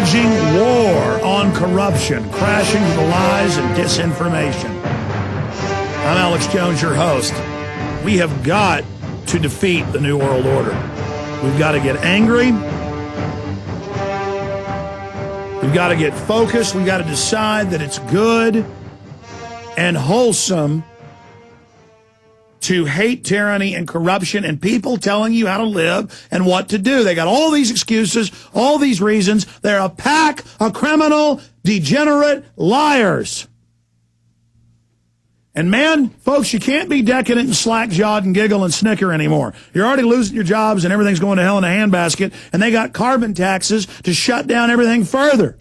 waging war on corruption, crashing to the lies and disinformation. I'm Alex Jones, your host. We have got to defeat the New World Order. We've got to get angry. We've got to get focused. We've got to decide that it's good and wholesome to hate tyranny and corruption and people telling you how to live and what to do. They got all these excuses, all these reasons. They're a pack of criminal, degenerate liars. And man, folks, you can't be decadent and slack-jawed and giggle and snicker anymore. You're already losing your jobs and everything's going to hell in a handbasket, and they got carbon taxes to shut down everything further.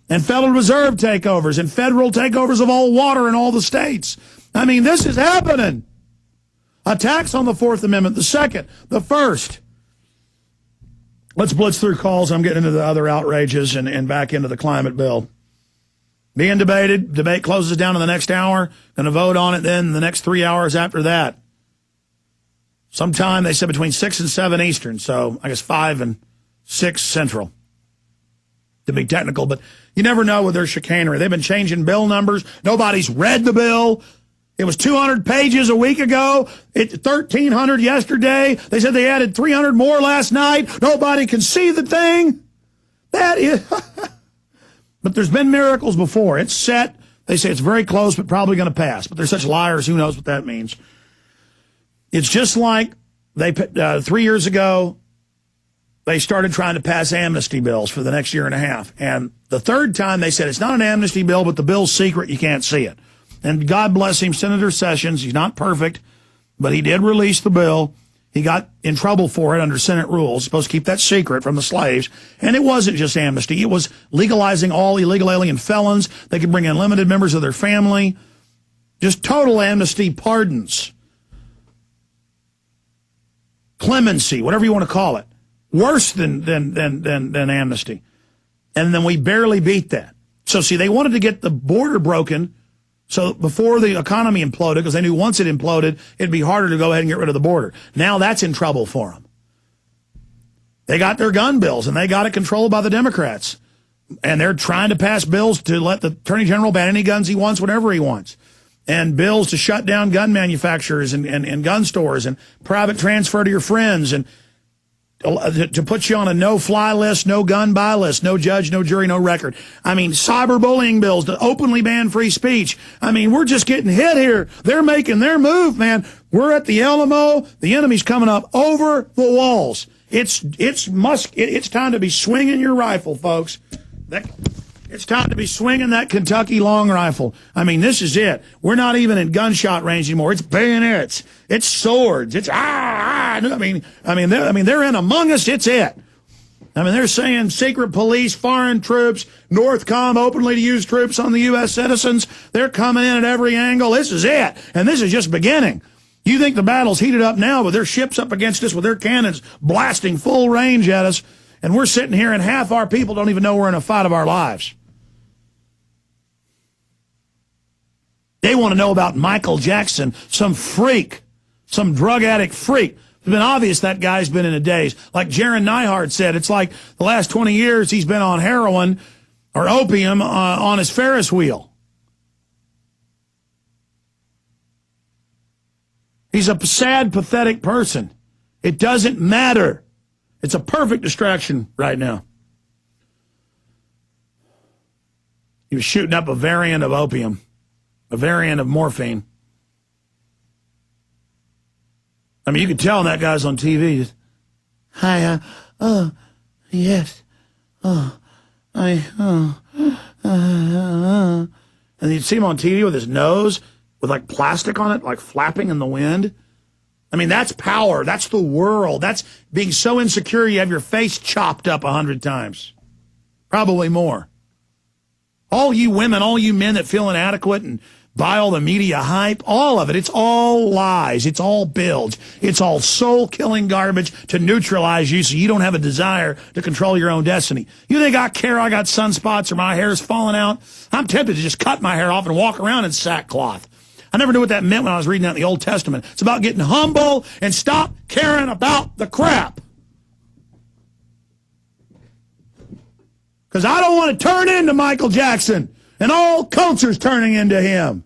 And Federal Reserve takeovers and federal takeovers of all water in all the states. I mean, this is happening. Attacks on the Fourth Amendment, the second, the first. Let's blitz through calls. I'm getting into the other outrages and back into the climate bill. Being debated. Debate closes down in the next hour. Going to vote on it then the next 3 hours after that. Sometime, they said, between 6 and 7 Eastern. So I guess 5 and 6 Central. To be technical, but you never know with their chicanery. They've been changing bill numbers. Nobody's read the bill. It was 200 pages a week ago. 1,300 yesterday. They said they added 300 more last night. Nobody can see the thing. That is... But there's been miracles before. It's set. They say it's very close, but probably going to pass. But they're such liars. Who knows what that means? It's just like they 3 years ago, they started trying to pass amnesty bills for the next year and a half. And the third time they said it's not an amnesty bill, but the bill's secret. You can't see it. And God bless him, Senator Sessions. He's not perfect, but he did release the bill. He got in trouble for it under Senate rules. Supposed to keep that secret from the slaves. And it wasn't just amnesty. It was legalizing all illegal alien felons. They could bring in limited members of their family. Just total amnesty pardons. Clemency, whatever you want to call it. Worse than amnesty. And then we barely beat that. So, see, they wanted to get the border broken. So before the economy imploded, because they knew once it imploded, it'd be harder to go ahead and get rid of the border. Now that's in trouble for them. They got their gun bills, and they got it controlled by the Democrats. And they're trying to pass bills to let the Attorney General ban any guns he wants, whatever he wants. And bills to shut down gun manufacturers and gun stores and private transfer to your friends and to put you on a no-fly list, no gun buy list, no judge, no jury, no record. I mean, cyberbullying bills to openly ban free speech. I mean, we're just getting hit here. They're making their move, man. We're at the Alamo. The enemy's coming up over the walls. It's time to be swinging your rifle, folks. It's time to be swinging that Kentucky long rifle. I mean, this is it. We're not even in gunshot range anymore. It's bayonets. It's swords. It's I mean, they're in among us. It's it. I mean, they're saying secret police, foreign troops, Northcom openly to use troops on the U.S. citizens. They're coming in at every angle. This is it. And this is just beginning. You think the battle's heated up now with their ships up against us with their cannons blasting full range at us, and we're sitting here and half our people don't even know we're in a fight of our lives. They want to know about Michael Jackson, some freak, some drug addict freak. It's been obvious that guy's been in a daze. Like Jaron Neihard said, it's like the last 20 years he's been on heroin or opium on his Ferris wheel. He's a sad, pathetic person. It doesn't matter. It's a perfect distraction right now. He was shooting up a variant of opium. A variant of morphine. I mean, you can tell that guy's on TV. Hi, yes, and you'd see him on TV with his nose with like plastic on it, like flapping in the wind. I mean, that's power. That's the world. That's being so insecure you have your face chopped up 100 times. Probably more. All you women, all you men that feel inadequate and buy all the media hype, all of it. It's all lies. It's all builds. It's all soul-killing garbage to neutralize you so you don't have a desire to control your own destiny. You think I care I got sunspots or my hair's falling out? I'm tempted to just cut my hair off and walk around in sackcloth. I never knew what that meant when I was reading that in the Old Testament. It's about getting humble and stop caring about the crap. Because I don't want to turn into Michael Jackson, and all culture's turning into him.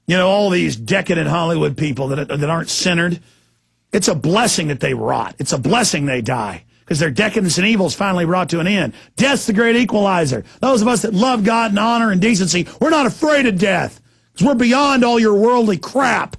You know, all these decadent Hollywood people that aren't centered, it's a blessing that they rot. It's a blessing they die, because their decadence and evil is finally brought to an end. Death's the great equalizer. Those of us that love God and honor and decency, we're not afraid of death, because we're beyond all your worldly crap.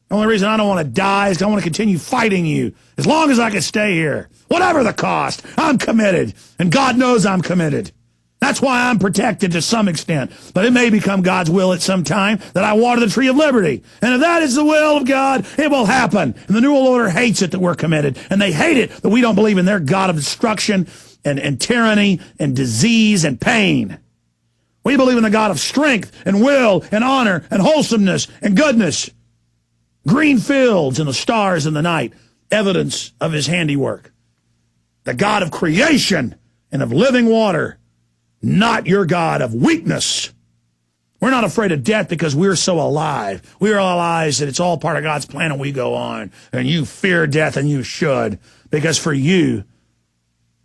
The only reason I don't want to die is because I want to continue fighting you as long as I can stay here. Whatever the cost, I'm committed, and God knows I'm committed. That's why I'm protected to some extent. But it may become God's will at some time that I water the tree of liberty. And if that is the will of God, it will happen. And the New World Order hates it that we're committed. And they hate it that we don't believe in their God of destruction and tyranny and disease and pain. We believe in the God of strength and will and honor and wholesomeness and goodness. Green fields and the stars in the night, evidence of his handiwork. The God of creation and of living water. Not your God of weakness. We're not afraid of death because we're so alive. We realize that it's all part of God's plan and we go on. And you fear death, and you should. Because for you,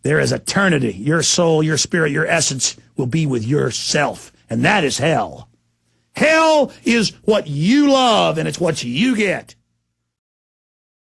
there is eternity. Your soul, your spirit, your essence will be with yourself. And that is hell. Hell is what you love, and it's what you get.